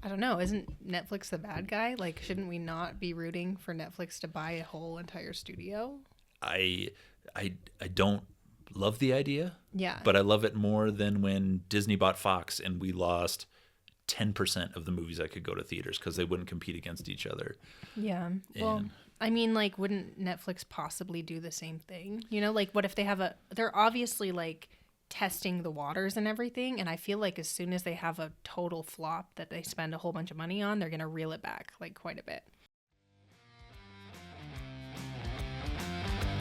I don't know. Isn't Netflix the bad guy? Like, shouldn't we not be rooting for Netflix to buy a whole entire studio? I don't love the idea. Yeah. But I love it more than when Disney bought Fox and we lost 10% of the movies that could go to theaters because they wouldn't compete against each other. Yeah. Well, I mean, like, wouldn't Netflix possibly do the same thing? You know, like, what if they have they're obviously, like, testing the waters and everything, and I feel like as soon as they have a total flop that they spend a whole bunch of money on, they're going to reel it back, like, quite a bit.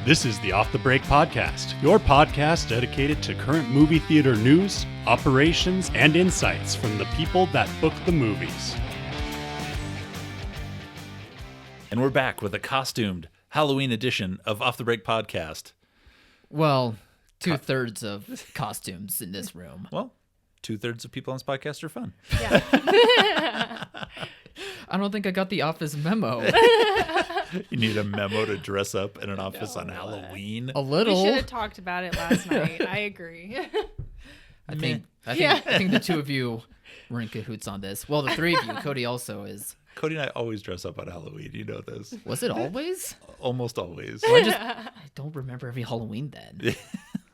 This is the Off the Break Podcast, your podcast dedicated to current movie theater news, operations, and insights from the people that book the movies. And we're back with a costumed Halloween edition of Off the Break Podcast. Well, 2/3 of costumes in this room. Well, 2/3 of people on this podcast are fun. Yeah. I don't think I got the office memo. You need a memo to dress up in an office on Halloween. A We little. should have talked about it last night. I agree. I think Yeah. I think the two of you were in cahoots on this. Well, the three of you. Cody also is. Cody and I always dress up on Halloween. You know this. Was it always? Almost always. I don't remember every Halloween then.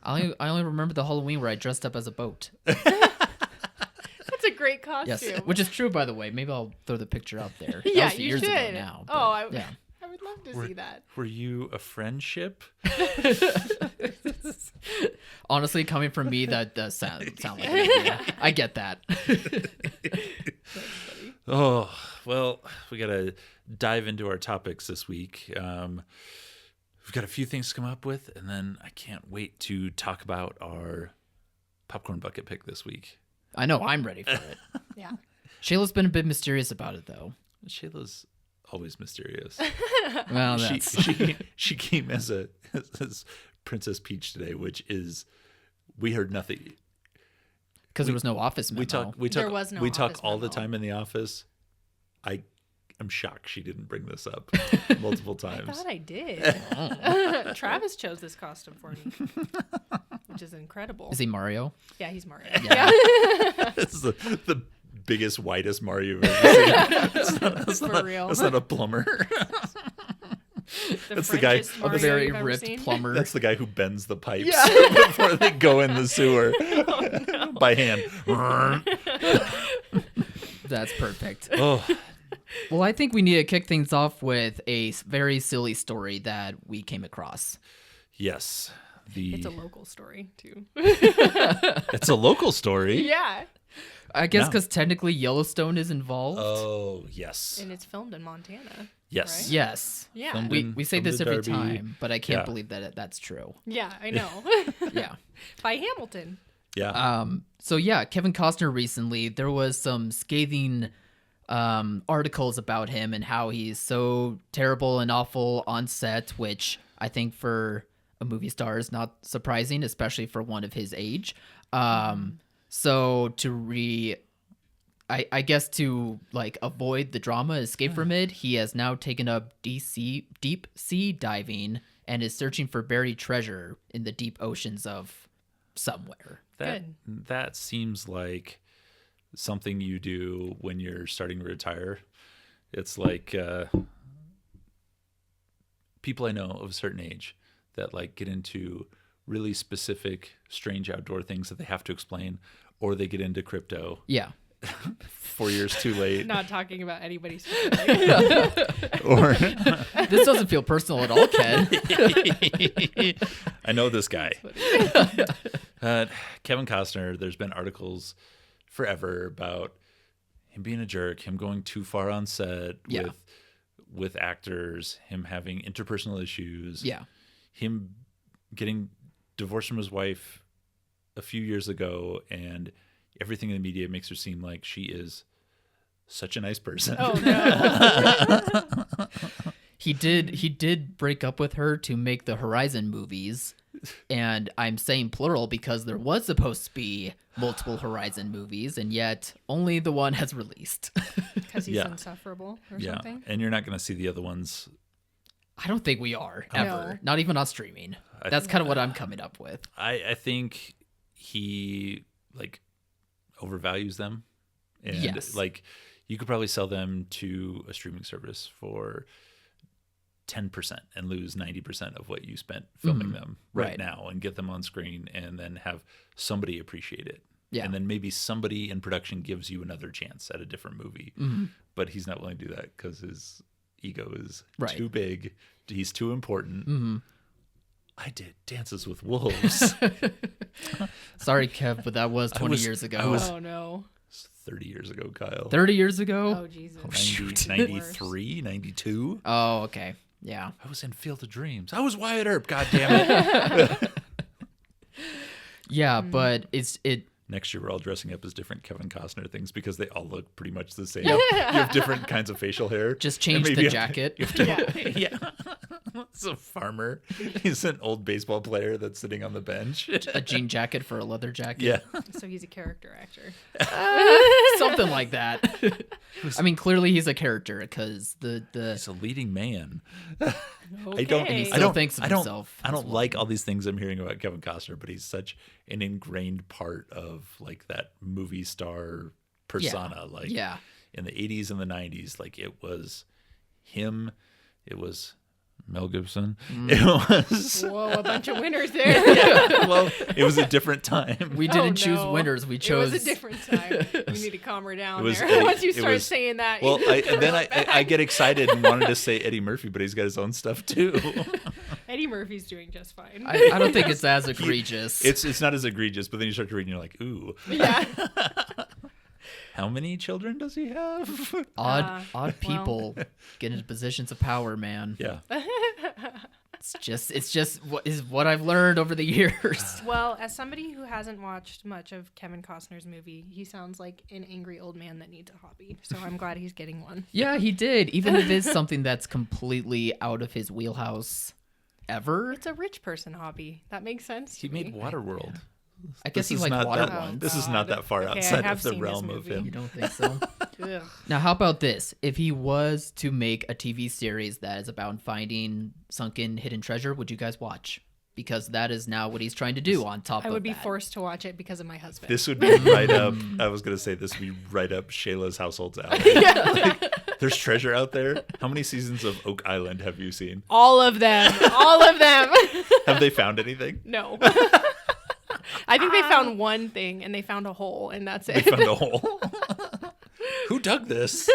I only remember the Halloween where I dressed up as a boat. That's a great costume. Yes, which is true, by the way. Maybe I'll throw the picture out there. That Yeah, was a few you years should. ago now. But, I would love to see that. Were you a friendship? Honestly, coming from me, that does sound like an idea. I get that. Oh, well, we got to dive into our topics this week. We've got a few things to come up with, and then I can't wait to talk about our popcorn bucket pick this week. I know, I'm ready for it. Yeah. Shayla's been a bit mysterious about it, though. Shayla's always mysterious. Well, that's... She came as Princess Peach today, which is, we heard nothing. Because there was no office memo. There was no we talk office all the memo. time in the office. I'm shocked she didn't bring this up multiple times. I thought I did. Travis chose this costume for me, which is incredible. Is he Mario? Yeah, he's Mario. Yeah. This is the biggest, whitest Mario you've ever seen. For real. That's not a plumber. That's the guy- Frenchest A Mario very you've ever ripped seen. plumber. That's the guy who bends the pipes before they go in the sewer by hand. That's perfect. Oh, Well, I think we need to kick things off with a very silly story that we came across. yes. It's a local story, too. It's a local story. Yeah. I guess No. because technically Yellowstone is involved. Oh, yes. And it's filmed in Montana. Yes. right? Yes. Yeah. Filmed We say From this the every Derby. time, but I can't Yeah. believe that that's true. Yeah, I know. Yeah. By Hamilton. Yeah. So yeah, Kevin Costner recently, there was some scathing articles about him and how he's so terrible and awful on set, which I think for a movie star is not surprising, especially for one of his age. So I guess to like avoid the drama, escape from it, he has now taken up deep sea diving and is searching for buried treasure in the deep oceans of somewhere. That seems like something you do when you're starting to retire. It's like people I know of a certain age that like get into really specific, strange outdoor things that they have to explain, or they get into crypto. Yeah. 4 years too late. Not talking about anybody specific. Or This doesn't feel personal at all, Ken. I know this guy. Kevin Costner, there's been articles forever about him being a jerk, him going too far on set Yeah. with actors, him having interpersonal issues, Yeah. him getting divorced from his wife a few years ago, and everything in the media makes her seem like she is such a nice person. Oh, no. He did break up with her to make the Horizon movies. And I'm saying plural because there was supposed to be multiple Horizon movies, and yet only the one has released. Because he's Yeah. insufferable or Yeah, something. and you're not going to see the other ones. I don't think we are, ever. No. Not even on streaming. That's kind of what I'm coming up with. I think he like overvalues them, and Yes. like you could probably sell them to a streaming service for 10% and lose 90% of what you spent filming them right now, and get them on screen, and then have somebody appreciate it. Yeah. And then maybe somebody in production gives you another chance at a different movie. But he's not willing to do that because his ego is too big. He's too important. I did Dances with Wolves. Sorry, Kev, but that was 20 years ago. Oh, no. 30 years ago, Kyle. 30 years ago? Oh, Jesus. 93, 92. Oh, okay. Yeah. I was in Field of Dreams. I was Wyatt Earp, God damn it. Yeah, but it Next year, we're all dressing up as different Kevin Costner things because they all look pretty much the same. You have different kinds of facial hair. just change the jacket. Yeah. It's a farmer. He's an old baseball player that's sitting on the bench. A jean jacket for a leather jacket. Yeah. So he's a character actor. Something like that. I mean, clearly he's a character because He's a leading man. Okay. I don't thinks of himself I as don't well. like all these things I'm hearing about Kevin Costner, but he's such an ingrained part of like that movie star persona. Like in the 80s and the 90s, like it was him, it was Mel Gibson. It was Whoa, a bunch of winners there. well, it was a different time. We didn't choose winners. We chose. It was a different time. You need to calm her down there. Eddie- Once you it start was- saying that. Well, I get excited and wanted to say Eddie Murphy, but he's got his own stuff too. Eddie Murphy's doing just fine. I don't think it's as egregious. It's not as egregious, but then you start to read and you're like, ooh. Yeah. How many children does he have? Odd people get into positions of power, man. Yeah. It's just what I've learned over the years. Well, as somebody who hasn't watched much of Kevin Costner's movie, he sounds like an angry old man that needs a hobby. So I'm glad he's getting one. Yeah, he did. Even if it's something that's completely out of his wheelhouse ever. It's a rich person hobby. That makes sense. He to made me. Waterworld. I guess he This is liked not water that- ones. This is not that far Okay, I outside have of the seen this realm of movie. him. You don't think so? Ugh. Now, how about this? If he was to make a TV series that is about finding sunken hidden treasure, would you guys watch? Because that is now what he's trying to do on top of I would be that. forced to watch it because of my husband. This would be right up. I was gonna say this would be right up Shayla's household's alley. Like, there's treasure out there. How many seasons of Oak Island have you seen? All of them. All of them. Have they found anything? No. I think they found one thing and they found a hole and that's They it. found a hole. Who dug this?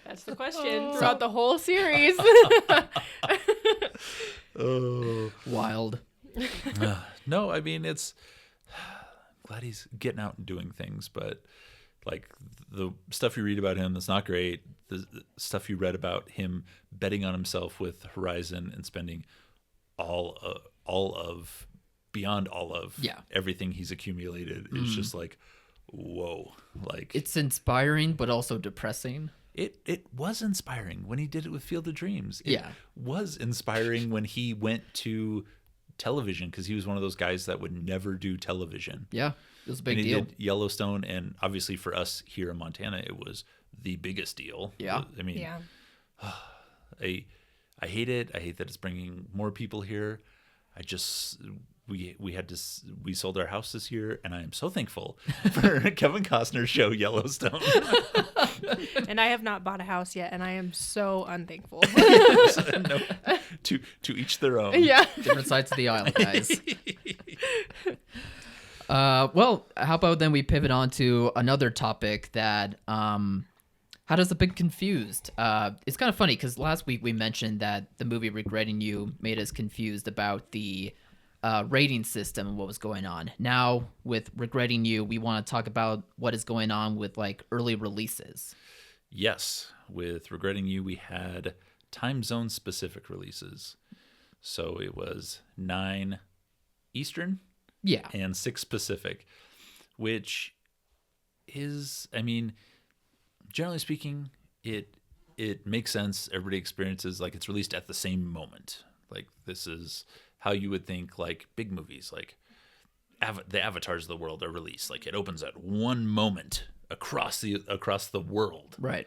That's the question throughout the whole series. Oh. Wild. No, I mean it's. Glad he's getting out and doing things, but like the stuff you read about him that's not great. The stuff you read about him betting on himself with Horizon and spending all of everything he's accumulated is just like, whoa, like It's inspiring, but also depressing. it was inspiring when he did it with Field of Dreams. It Yeah. was inspiring when he went to television because he was one of those guys that would never do television. Yeah, it was a big And he deal. did Yellowstone, and obviously for us here in Montana, it was the biggest deal. Yeah. I mean, Yeah. I hate it. I hate that it's bringing more people here. I just we sold our house this year, and I am so thankful for Kevin Costner's show Yellowstone. And I have not bought a house yet and I am so unthankful. No, to each their own. Yeah. Different sides of the aisle, guys. Well, how about then we pivot on to another topic that had us a bit confused. It's kind of funny because last week we mentioned that the movie Regretting You made us confused about the rating system and what was going on. Now, with Regretting You, we want to talk about what is going on with like early releases. Yes, with Regretting You, we had time zone specific releases. So it was 9 Eastern Yeah. and 6 Pacific, which is, I mean, generally speaking, it makes sense. Everybody experiences like it's released at the same moment. Like this is how you would think like big movies, like the Avatars of the world are released. Like it opens at one moment across the world. Right.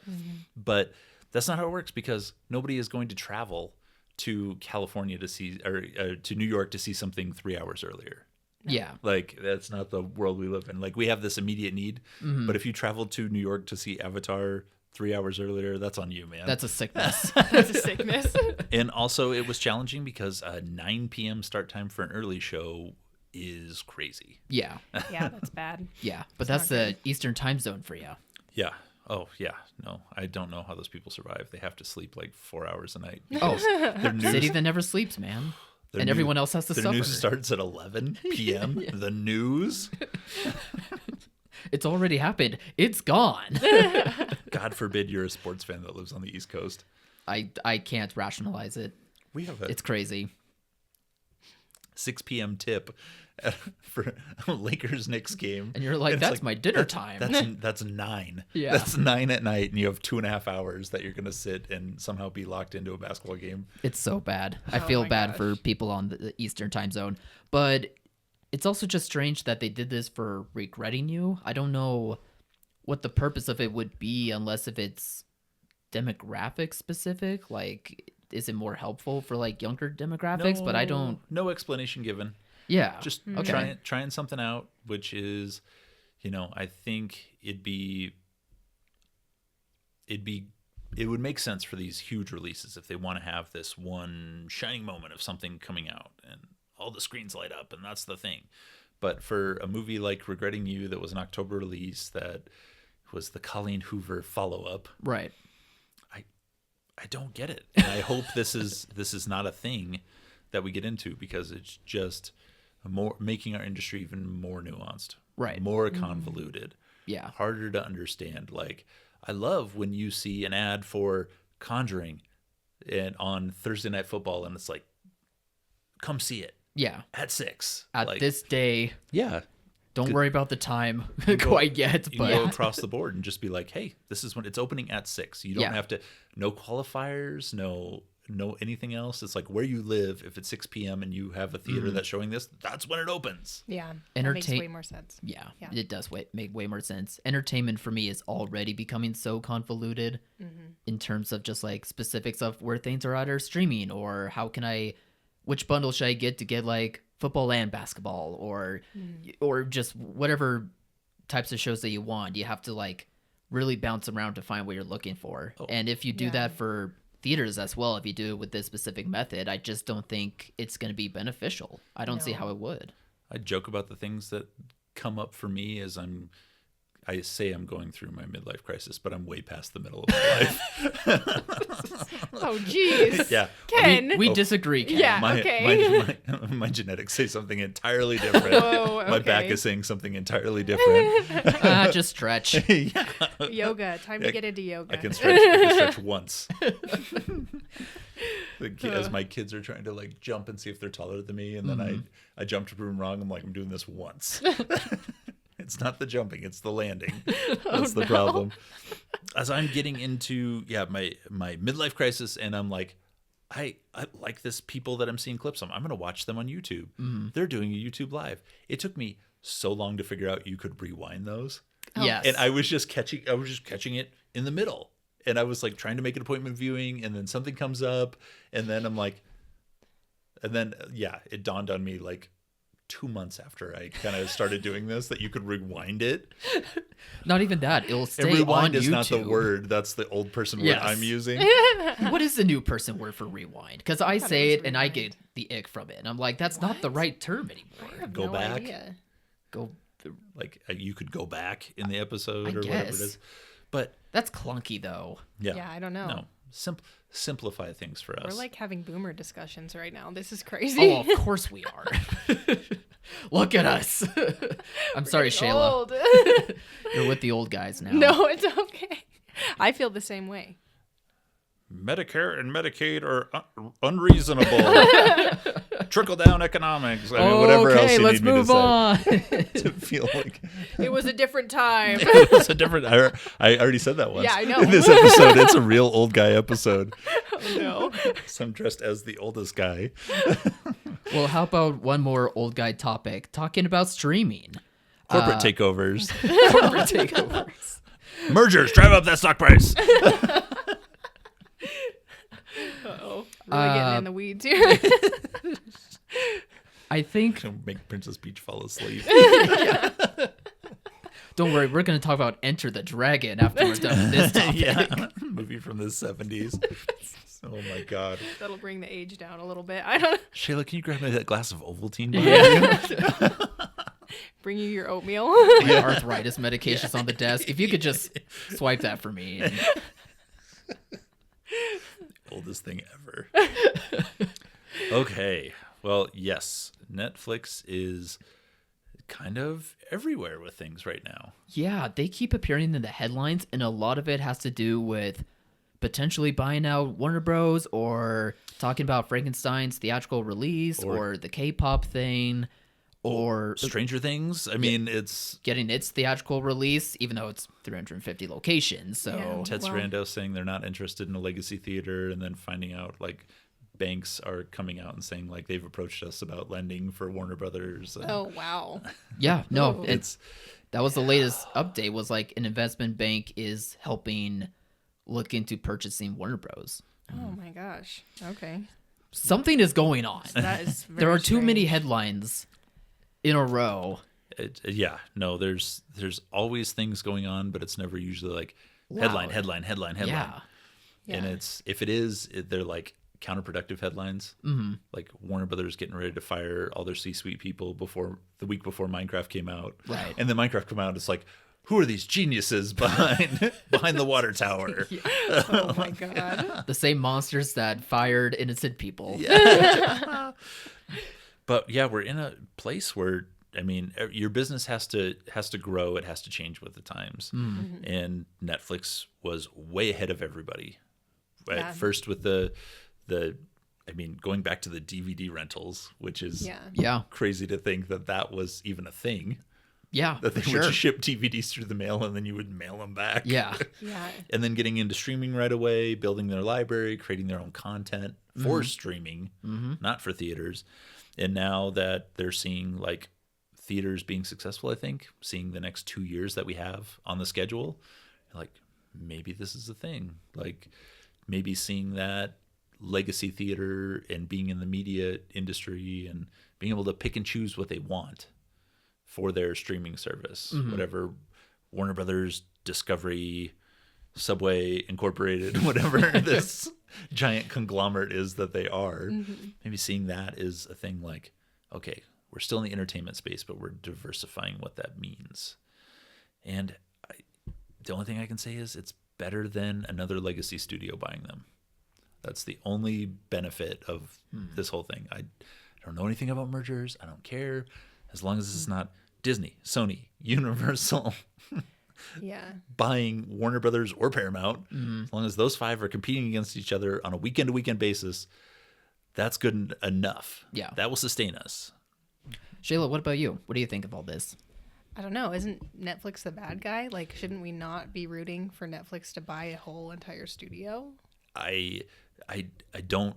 But that's not how it works because nobody is going to travel to California to see or to New York to see something 3 hours earlier. Yeah. Like, that's not the world we live in. Like, we have this immediate need, but if you traveled to New York to see Avatar 3 hours earlier, that's on you, man. That's a sickness. That's a sickness. And also, it was challenging because a 9 p.m. start time for an early show is crazy. Yeah. Yeah, that's bad. Yeah. But that's the Eastern time zone for you. Yeah. Oh, yeah. No, I don't know how those people survive. They have to sleep like 4 hours a night. Oh, Their news, city that never sleeps, man. their And news- everyone else has to their suffer. news starts at 11 p.m. The news. It's already happened. It's gone. God forbid you're a sports fan that lives on the East Coast. I can't rationalize it. We have a It's crazy. 6 p.m. tip for a Lakers-Knicks game. And you're like, it's that's my dinner time. That's 9. Yeah. That's 9 at night, and you have 2.5 hours that you're going to sit and somehow be locked into a basketball game. It's so bad. I feel my bad gosh. for people on the Eastern time zone. But it's also just strange that they did this for regretting you. I don't know what the purpose of it would be unless if it's demographic specific. Like, is it more helpful for like younger demographics? But I don't. No explanation given. Yeah. Just Okay. trying something out, which is, I think it would make sense for these huge releases if they want to have this one shining moment of something coming out and all the screens light up and that's the thing. But for a movie like Regretting You that was an October release that was the Colleen Hoover follow-up, Right. I don't get it. And I hope this is not a thing that we get into because it's just more making our industry even more nuanced, Right. more convoluted, Yeah. harder to understand. Like, I love when you see an ad for Conjuring and on Thursday Night Football and it's like, come see it Yeah. at 6 At like, this day, yeah. don't worry about the time quite yet, You can go but across the board and just be like, hey, this is when it's opening at 6. You don't Yeah. have to, no qualifiers, no anything else. It's like where you live. If it's 6 p.m. and you have a theater that's showing this, that's when it opens. Yeah. That makes Entertain- way more sense. yeah, Yeah. it does make way more sense. Entertainment for me is already becoming so convoluted in terms of just like specifics of where things are either streaming or which bundle should I get to get like football and basketball or just whatever types of shows that you want. You have to like really bounce around to find what you're looking for. And if you do Yeah. that for theaters as well, if you do it with this specific method, I just don't think it's going to be beneficial. I don't see No. how it would. I joke about the things that come up for me as I say I'm going through my midlife crisis, but I'm way past the middle of my life. Oh, jeez. Yeah. Ken. We disagree, Ken. Yeah. Okay. My genetics say something entirely different. Whoa, My back okay. is saying something entirely different. Just stretch. Yeah. Yoga. Time to get into yoga. I can stretch once. As my kids are trying to like jump and see if they're taller than me, and then I jumped a room wrong. I'm like, I'm doing this once. It's not the jumping, it's the landing. That's the problem. As I'm getting into my midlife crisis, and I'm like, I like this people that I'm seeing clips of. I'm gonna watch them on YouTube. They're doing a YouTube live. It took me so long to figure out you could rewind those. Yes. And I was just catching it in the middle. And I was like trying to make an appointment viewing, and then something comes up, and then I'm like, it dawned on me like 2 months after I kind of started doing this that you could rewind it. Not even that. It'll And stay on rewind is YouTube. not the word. That's the old person word Yes. I'm using. What is the new person word for rewind? Because I say was it and I rewind. get the ick from it. And I'm like, that's not the right term anymore. I have Go no back. idea. Go. Like you could go back in the episode I or whatever it guess. is. But That's clunky though. yeah. Yeah, I don't know. No. Simplify things for us. We're like having boomer discussions right now. This is crazy. Oh, of course we are. Look at us. I'm sorry, Getting Shayla. old. You're with the old guys now. No, it's okay. I feel the same way. Medicare and Medicaid are unreasonable. Trickle down economics. I mean, whatever else Okay, you let's need me move to on. say to feel like It was a different time. it's a different. I already said that once. Yeah, I know. In this episode, it's a real old guy episode. No. So I'm dressed as the oldest guy. Well, how about one more old guy topic? Talking about streaming. Corporate takeovers, Corporate takeovers. mergers, drive up that stock price. Uh-oh. Really getting in the weeds here. I think Make Princess Peach fall asleep. don't worry, we're going to talk about Enter the Dragon after we're done with this topic. Yeah, movie from the 70s. Oh my god. That'll bring the age down a little bit. I don't Shayla, can you grab me that glass of Ovaltine? Yeah. bring you your oatmeal. My arthritis medication's on the desk. If you could just swipe that for me. And... Oldest thing ever. Okay. Well, yes, Netflix is kind of everywhere with things right now. Yeah, they keep appearing in the headlines, and a lot of it has to do with potentially buying out Warner Bros. Or talking about Frankenstein's theatrical release or the K-pop thing or Stranger Things. I mean, it's getting its theatrical release, even though it's 350 locations. So Yeah. Ted Sarandos saying they're not interested in a legacy theater, and then finding out like banks are coming out and saying like they've approached us about lending for Warner Brothers. And Oh wow. yeah, no, Ooh. it's that was the latest update. Was like an investment bank is helping look into purchasing Warner Bros. Oh my gosh. Okay. Something is going on. That is very There are too many strange. headlines in a row. yeah, no, there's always things going on, but it's never usually like headline, Loud. headline. Yeah. And Yeah. it's if it is, they're like counterproductive headlines. Mm-hmm. Like Warner Brothers getting ready to fire all their C-suite people before the week before Minecraft came out. Right. And then Minecraft came out, it's like, who are these geniuses behind the water tower? Oh my god. The same monsters that fired innocent people. But yeah, we're in a place where I mean, your business has to grow. It has to change with the times. Mm-hmm. And Netflix was way ahead of everybody. Yeah. At first with the I mean, going back to the DVD rentals, which is Yeah. crazy to think that was even a thing. Yeah. That they for would sure. ship DVDs through the mail and then you would mail them back. Yeah. Yeah. And then getting into streaming right away, building their library, creating their own content for streaming, not for theaters. And now that they're seeing like theaters being successful, I think, seeing the next 2 years that we have on the schedule, like maybe this is a thing. Like maybe seeing that legacy theater and being in the media industry and being able to pick and choose what they want for their streaming service, whatever Warner Brothers, Discovery, Subway Incorporated, whatever this giant conglomerate is that they are. Maybe seeing that is a thing like, okay, we're still in the entertainment space, but we're diversifying what that means. And the only thing I can say is it's better than another legacy studio buying them. That's the only benefit of this whole thing. I don't know anything about mergers. I don't care. As long as it's not Disney, Sony, Universal Yeah. buying Warner Brothers or Paramount, as long as those five are competing against each other on a weekend-to-weekend basis, that's good enough. Yeah. That will sustain us. Shayla, what about you? What do you think of all this? I don't know. Isn't Netflix the bad guy? Like, shouldn't we not be rooting for Netflix to buy a whole entire studio? I don't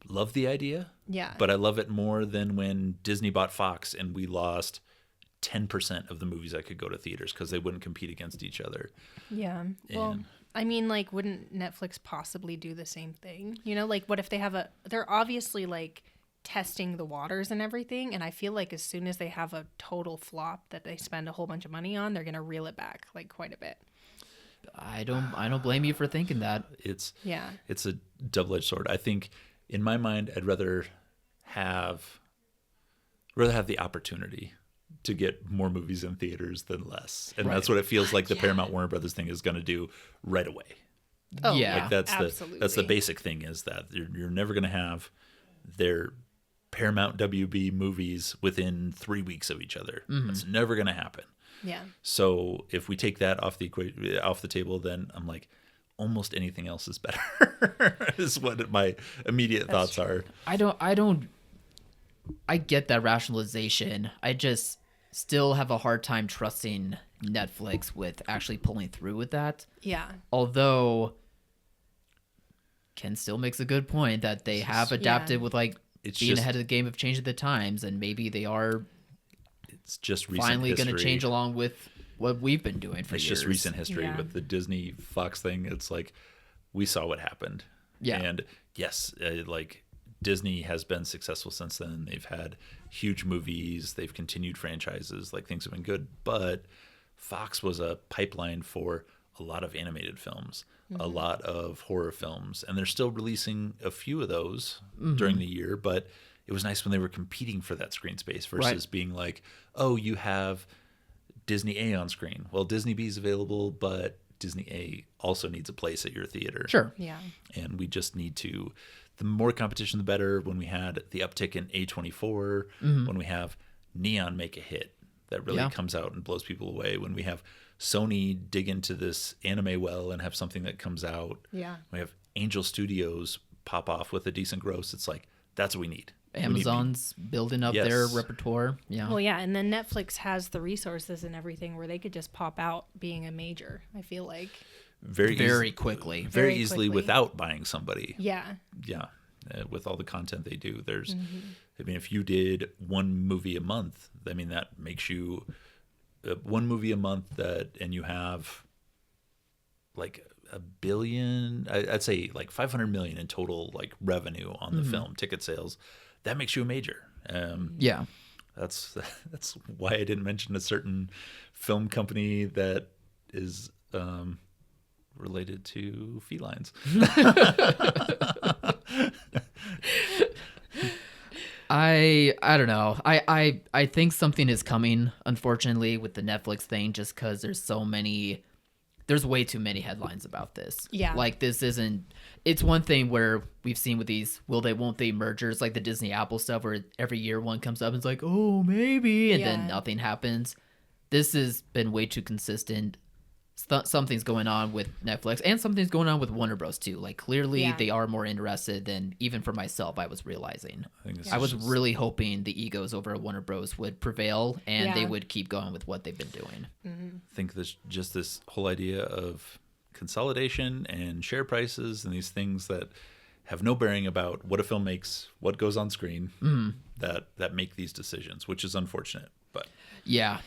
love the idea, Yeah. but I love it more than when Disney bought Fox and we lost 10% of the movies that could go to theaters because they wouldn't compete against each other. Yeah. Well, And- I mean, like, wouldn't Netflix possibly do the same thing? You know, like, what if they have they're obviously, like, testing the waters and everything, and I feel like as soon as they have a total flop that they spend a whole bunch of money on, they're going to reel it back, like, quite a bit. I don't blame you for thinking that. It's Yeah. it's a double-edged sword. I think in my mind, I'd rather have the opportunity to get more movies in theaters than less. And that's what it feels like the Paramount Warner Brothers thing is going to do right away. Oh, Yeah. Like that's absolutely. the basic thing is that you're never going to have their Paramount WB movies within 3 weeks of each other. That's never going to happen. Yeah. So if we take that off the table, then I'm like, almost anything else is better. Is what my immediate thoughts are. I get that rationalization. I just still have a hard time trusting Netflix with actually pulling through with that. Yeah. Although Ken still makes a good point that they have adapted with like It's being just- ahead of the game of changing the times, and maybe they are It's just recent finally going to history. change along with what we've been doing for It's years. just recent history Yeah. with the Disney Fox thing. It's like we saw what happened. Yeah. And yes, like Disney has been successful since then. They've had huge movies. They've continued franchises. Like, things have been good. But Fox was a pipeline for a lot of animated films, a lot of horror films. And they're still releasing a few of those during the year. But it was nice when they were competing for that screen space versus being like, oh, you have Disney A on screen. Well, Disney B is available, but Disney A also needs a place at your theater. Sure. Yeah. And we just need to, the more competition, the better. When we had the uptick in A24, when we have Neon make a hit that really comes out and blows people away, when we have Sony dig into this anime well and have something that comes out, we have Angel Studios pop off with a decent gross. It's like, that's what we need. Amazon's building up their repertoire. Yeah. Well, yeah, and then Netflix has the resources and everything where they could just pop out being a major, I feel like. Very quickly. Very easily without buying somebody. Yeah. Yeah. With all the content they do. There's, I mean, if you did one movie a month, I mean, that makes you one movie a month and you have like $1 billion, I'd say like 500 million in total, like revenue on the film, ticket sales. That makes you a major. Yeah. That's why I didn't mention a certain film company that is related to felines. I don't know. I think something is coming, unfortunately, with the Netflix thing, just because there's way too many headlines about this. Yeah. Like, this isn't, it's one thing where we've seen with these will they, won't they mergers, like the Disney Apple stuff, where every year one comes up and it's like, oh, maybe, and then nothing happens. This has been way too consistent. Something's going on with Netflix, and something's going on with Warner Bros. Too. Like, clearly they are more interested than even for myself I was realizing. I was really hoping the egos over at Warner Bros. Would prevail and they would keep going with what they've been doing. I think this whole idea of consolidation and share prices and these things that have no bearing about what a film makes, what goes on screen, that make these decisions, which is unfortunate. But yeah,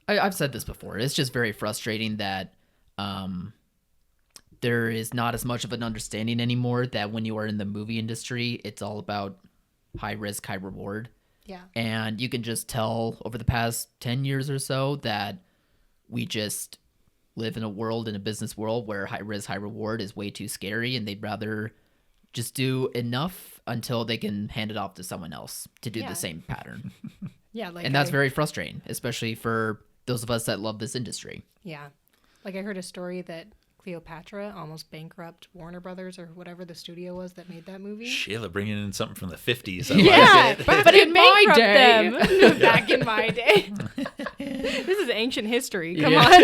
I've said this before. It's just very frustrating that there is not as much of an understanding anymore that when you are in the movie industry, it's all about high risk, high reward. Yeah. And you can just tell over the past 10 years or so that we just live in a business world where high risk, high reward is way too scary, and they'd rather just do enough until they can hand it off to someone else to do the same pattern. Yeah. And that's very frustrating, especially for those of us that love this industry. Yeah. Like, I heard a story that Cleopatra almost bankrupt Warner Brothers or whatever the studio was that made that movie. Shayla bringing in something from the 50s. But it my bankrupt day. them back in my day. This is ancient history. Come on.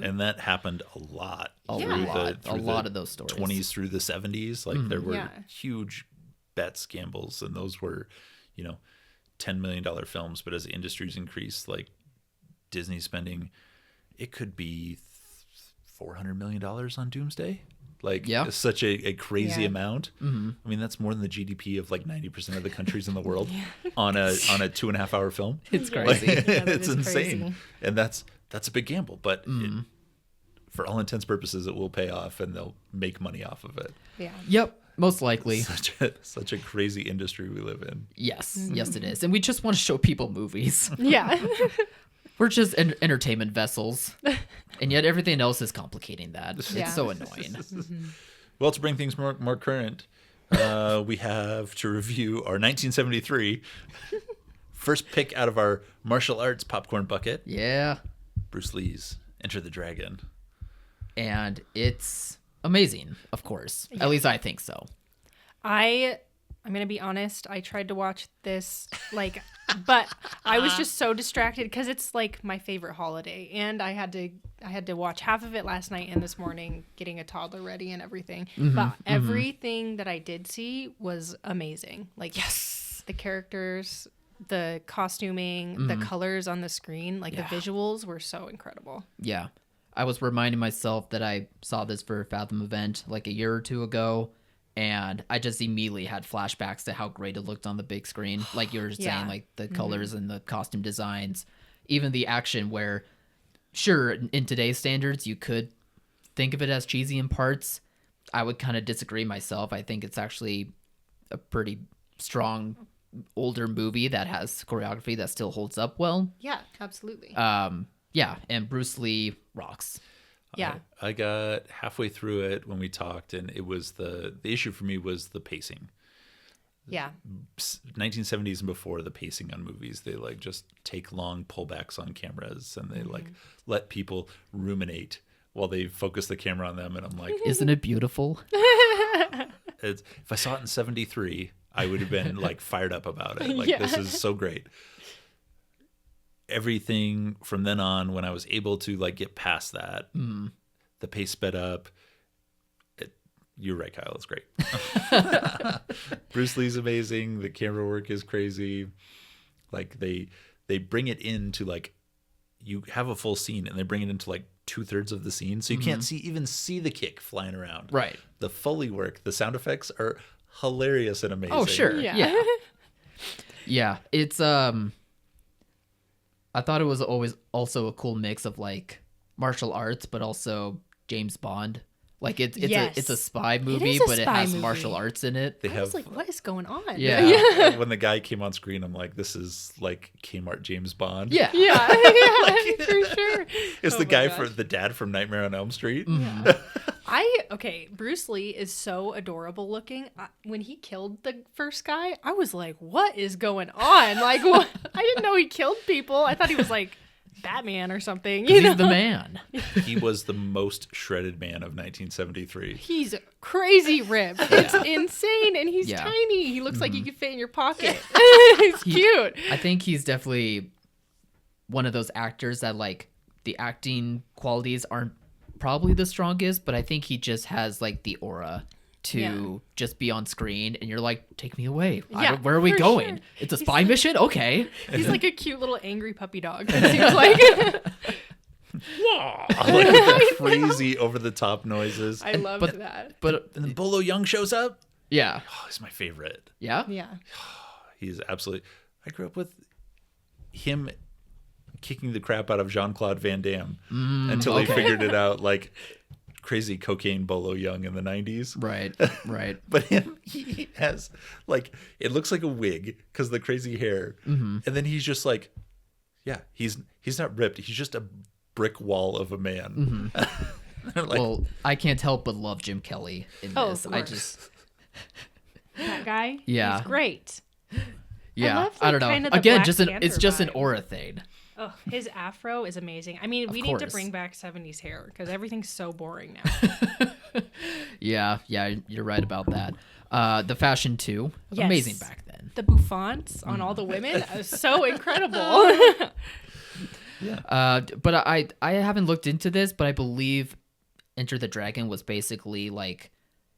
And that happened a lot. A lot of those stories. 20s through the 70s. Like, there were huge bets, gambles, and those were, $10 million films. But as the industries increased, like Disney spending, it could be $400 million on Doomsday. Like, it's such a crazy amount. I mean, that's more than the GDP of like 90% of the countries in the world on a 2.5 hour film. It's crazy. It's insane. Crazy. And that's a big gamble, but for all intents and purposes, it will pay off and they'll make money off of it. Yeah. Yep. Most likely. Such a crazy industry we live in. Yes. Yes, it is. And we just want to show people movies. Yeah. We're just entertainment vessels. And yet everything else is complicating that. It's so annoying. Well, to bring things more current, we have to review our 1973 first pick out of our martial arts popcorn bucket. Yeah. Bruce Lee's Enter the Dragon. And it's amazing, of course. Yeah. At least I think so. I'm going to be honest. I tried to watch this, but I was just so distracted because it's like my favorite holiday. And I had to watch half of it last night and this morning, getting a toddler ready and everything. But everything that I did see was amazing. Like, the characters, the costuming, the colors on the screen, the visuals were so incredible. Yeah. I was reminding myself that I saw this for a Fathom event like a year or two ago, and I just immediately had flashbacks to how great it looked on the big screen. Like you were saying, like the colors and the costume designs, even the action where, sure, in today's standards, you could think of it as cheesy in parts. I would kind of disagree myself. I think it's actually a pretty strong older movie that has choreography that still holds up well. Yeah, absolutely. Yeah, and Bruce Lee rocks. Yeah. I got halfway through it when we talked, and it was the issue for me was the pacing. Yeah. 1970s and before, the pacing on movies, they like just take long pullbacks on cameras, and they like let people ruminate while they focus the camera on them. And I'm like, Isn't it beautiful? if I saw it in 73, I would have been like fired up about it. Like, Yeah. this is so great. Everything from then on, when I was able to like get past that, the pace sped up. You're right, Kyle. It's great. Bruce Lee's amazing. The camera work is crazy. Like they bring it into like, you have a full scene and they bring it into like 2/3 of the scene, so you can't even see the kick flying around. Right. The Foley work, the sound effects are hilarious and amazing. Oh, sure. Yeah. Yeah. It's I thought it was always also a cool mix of like martial arts, but also James Bond. Like it's Yes. a spy movie, is a but it spy has movie. martial arts in it. They I have was like, what is going on? Yeah. when the guy came on screen, I'm like, this is like Kmart James Bond. Yeah. Yeah. For sure. It's Oh the my guy gosh. for the dad from Nightmare on Elm Street. Okay, Bruce Lee is so adorable looking. When he killed the first guy, I was like, what is going on? Like, what? I didn't know he killed people. I thought he was like Batman or something. You know? He's the man. He was the most shredded man of 1973. He's crazy ripped. It's insane, and he's Yeah. tiny. He looks like he could fit in your pocket. He's cute. I think he's definitely one of those actors that like the acting qualities aren't probably the strongest, but I think he just has like the aura to Yeah. just be on screen and you're like, take me away. Yeah, Where are we for going? sure. It's a spy mission? Okay. He's like a cute little angry puppy dog. It seems like. Like the crazy over the top noises. I loved but- that. But And then Bolo Young shows up. yeah. Oh, he's my favorite. Yeah. Yeah. He's absolutely. I grew up with him kicking the crap out of Jean-Claude Van Damme until they okay. figured it out. Like crazy cocaine Bolo Young in the 90s. Right. Right. But he has like, it looks like a wig because the crazy hair, and then he's just like, yeah, he's not ripped. He's just a brick wall of a man. Like, Well, I can't help but love Jim Kelly in Oh, this. of I course. just That guy. Yeah. He's great. yeah. love, I don't like, know. kind of the Again, Black it's Panther just an vibe. aura thing. Oh, his afro is amazing. I mean, we Of need to course. bring back 70s hair because everything's so boring now. Yeah, you're right about that. The fashion too, Yes. amazing back then. The bouffants on all the women is so incredible. But I haven't looked into this, but I believe Enter the Dragon was basically like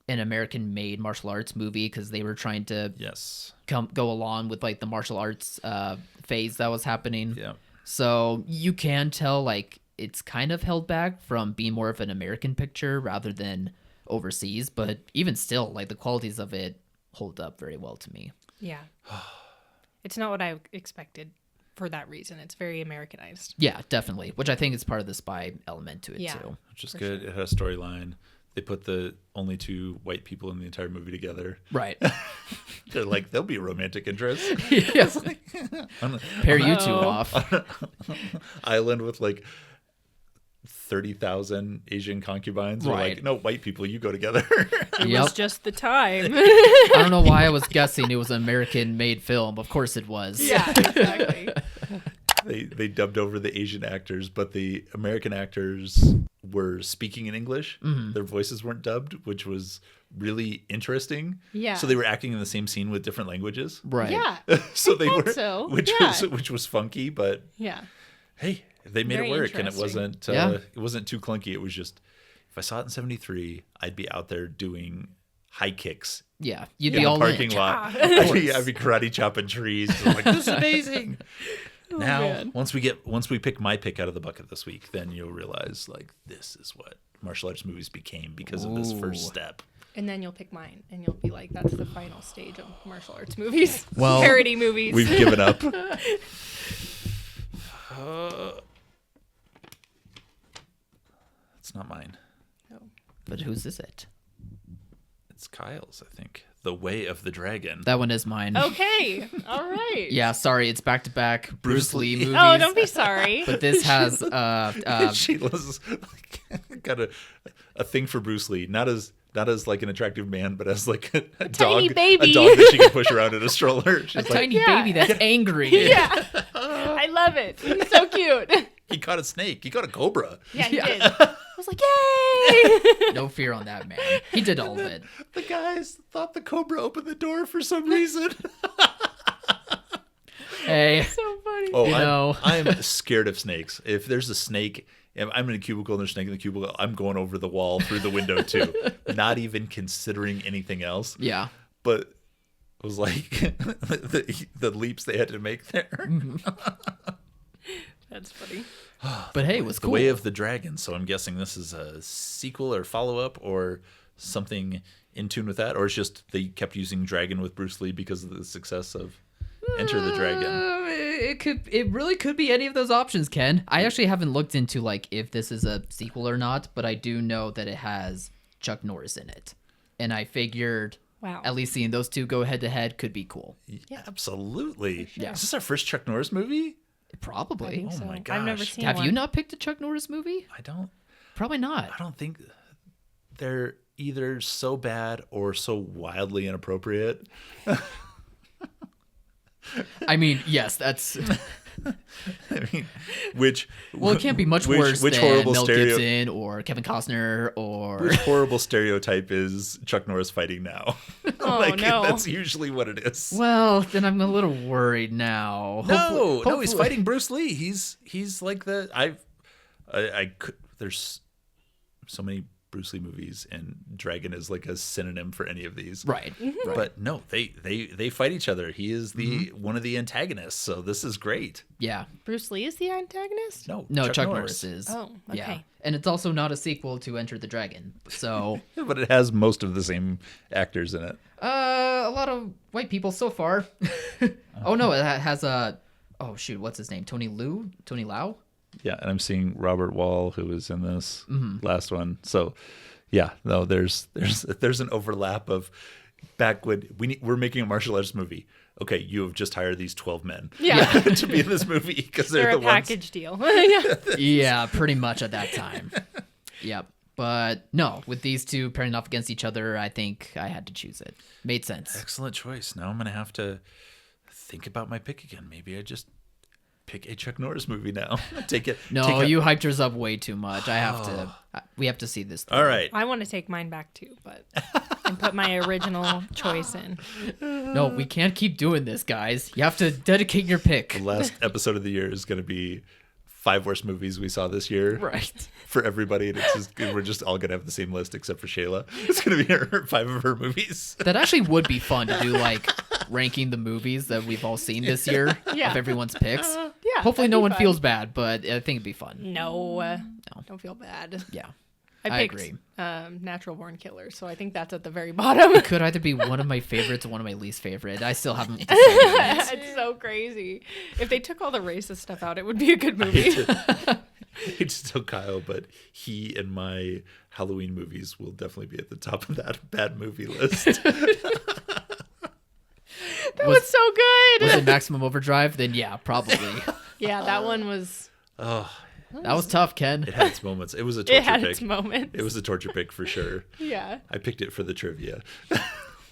an American-made martial arts movie because they were trying to yes. go along with like the martial arts phase that was happening. Yeah. So you can tell like it's kind of held back from being more of an American picture rather than overseas, but even still, like the qualities of it hold up very well to me. Yeah. It's not what I expected for that reason. It's very Americanized. Yeah, definitely. Which I think is part of the spy element to it Yeah. too. Which is good. It had a storyline. They put the only two white people in the entire movie together. Right. They're like, they'll be a romantic interest. Yes. On Pair you two Uh-oh. off. island with like 30,000 Asian concubines. They're Right. like, no, white people, you go together. It Yep. was just the time. I don't know why I was guessing it was an American-made film. Of course it was. Yeah, exactly. they dubbed over the Asian actors, but the American actors were speaking in English. Their voices weren't dubbed, which was really interesting. Yeah. So they were acting in the same scene with different languages. Right. Yeah. So they thought were, so. which Yeah. was funky, but Yeah. hey, they made Very it work, and it interesting. wasn't too clunky. It was just, if I saw it in 73, I'd be out there doing high kicks Yeah. You'd in be the all parking in. lot. Yeah. I'd be karate chopping trees. I'm like, this is amazing. Now, man. once we pick my pick out of the bucket this week, then you'll realize like this is what martial arts movies became because of this first Ooh. step. And then you'll pick mine, and you'll be like, that's the final stage of martial arts movies. Well, Parody movies. We've given up. It's not mine. But whose is it? It's Kyle's, I think. The Way of the Dragon. That one is mine. Okay. All right. Yeah, sorry, it's back-to-back Bruce Lee movies. Oh, don't be sorry. But this has Shayla's got a thing for Bruce Lee, not as like an attractive man, but as like a tiny dog, baby. a dog that she can push around in a stroller. She's a like, tiny Yeah. baby that's angry. Yeah. I love it. He's so cute. he caught a snake. He caught a cobra. Yeah, he Yeah. did. I was like, yay! No fear on that man. He did all of it. The guys thought the cobra opened the door for some reason. Hey, So funny. Oh, You know. I'm scared of snakes. If there's a snake, if I'm in a cubicle and there's a snake in the cubicle, I'm going over the wall through the window too. Not even considering anything else. yeah. But it was like the leaps they had to make there. That's funny. But hey, it was The cool. Way of the Dragon. So I'm guessing this is a sequel or follow-up or something in tune with that, or it's just they kept using dragon with Bruce Lee because of the success of Enter the Dragon. It really could be any of those options, Ken. I actually haven't looked into like if this is a sequel or not, but I do know that it has Chuck Norris in it. And I figured Wow. at least seeing those two go head to head could be cool. Yeah, absolutely. Yeah. Is this our first Chuck Norris movie? Probably. I think Oh so. my I've never gosh. seen Have one. you not picked a Chuck Norris movie? I don't Probably not. think they're either so bad or so wildly inappropriate. I mean, yes, that's I mean, which well, it can't be much worse which than horrible Mel stereo- Gibson or Kevin Costner or Which horrible stereotype is Chuck Norris fighting now? Oh, no. That's usually what it is. well, then I'm a little worried now. No, he's Hopefully- fighting Bruce Lee. He's like the I could. There's so many Bruce Lee movies, and Dragon is like a synonym for any of these. Right. Right. But no, they fight each other. He is the one of the antagonists, so this is great. Yeah. Bruce Lee is the antagonist? No, Chuck Norris is. Oh, okay. Yeah. And it's also not a sequel to Enter the Dragon. So, But it has most of the same actors in it. a lot of white people so far. Oh no, it has oh shoot, what's his name? Tony Lau? Yeah, and I'm seeing Robert Wall, who was in this last one. So, yeah, no, there's an overlap of back when we're making a martial arts movie. Okay, you have just hired these 12 men Yeah. to be in this movie because They're they're a the ones. package deal. Yeah. Yeah, pretty much at that time. Yep. But no, with these two pairing off against each other, I think I had to choose it. Made sense. Excellent choice. Now I'm gonna have to think about my pick again. Maybe I just pick a Chuck Norris movie now. Take it. No, you hyped yours up way too much. I have to. We have to see this. All right. I want to take mine back too, but and put my original choice in. No, we can't keep doing this, guys. You have to dedicate your pick. The last episode of the year is gonna be 5 worst movies we saw this year. Right. For everybody, and it's just, we're just all gonna have the same list except for Shayla. It's gonna be her 5 of her movies. That actually would be fun to do, like ranking the movies that we've all seen this year Yeah. of everyone's picks. Yeah. Hopefully, that'd no be one fun. feels bad, but I think it'd be fun. No. Don't feel bad. Yeah, I I picked agree. Natural Born Killers, so I think that's at the very bottom. Could either be one of my favorites or one of my least favorite. I still haven't decided yet. It's so crazy. If they took all the racist stuff out, it would be a good movie. Hate to tell Kyle, but he and my Halloween movies will definitely be at the top of that bad movie list. That was so good. Was it Maximum Overdrive? Then yeah, probably. Yeah, that one was. Oh, That was tough, Ken. it had its moments. It was a torture It had pick. its moments. It was a torture pick for sure. Yeah. I picked it for the trivia.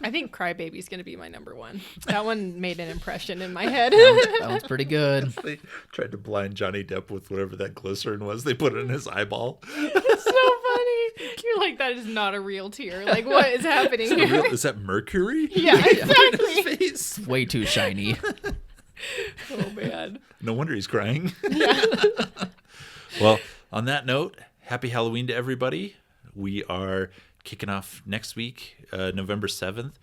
I think Crybaby's going to be my number one. That one made an impression in my head. That one's pretty good. They tried to blind Johnny Depp with whatever that glycerin was. They put it in his eyeball. It's so funny. You're like, that is not a real tear. Like, what is happening here? Is that mercury? Yeah, In his exactly. face? Way too shiny. Oh, man. No wonder he's crying. Well, on that note, happy Halloween to everybody. We are kicking off next week, November 7th,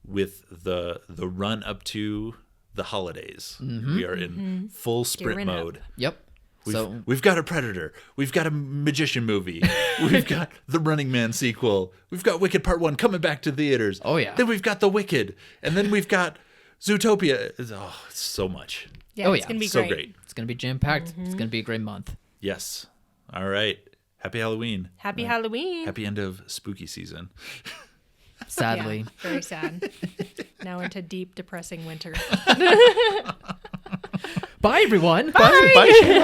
with the run up to the holidays. We are in full sprint Gearing up. mode. Yep. So We've got a Predator. We've got a Magician movie. We've got the Running Man sequel. We've got Wicked Part 1 coming back to theaters. Oh, yeah. Then we've got The Wicked. And then we've got Zootopia. It's so much. Yeah, Oh, it's yeah. going to be So great. great. it's gonna be jam packed. It's gonna be a great month. Yes. All right. Happy Halloween. Happy Halloween. Happy end of spooky season. Sadly. Yeah, very sad. Now into deep, depressing winter. Bye, everyone. Bye, Shayla.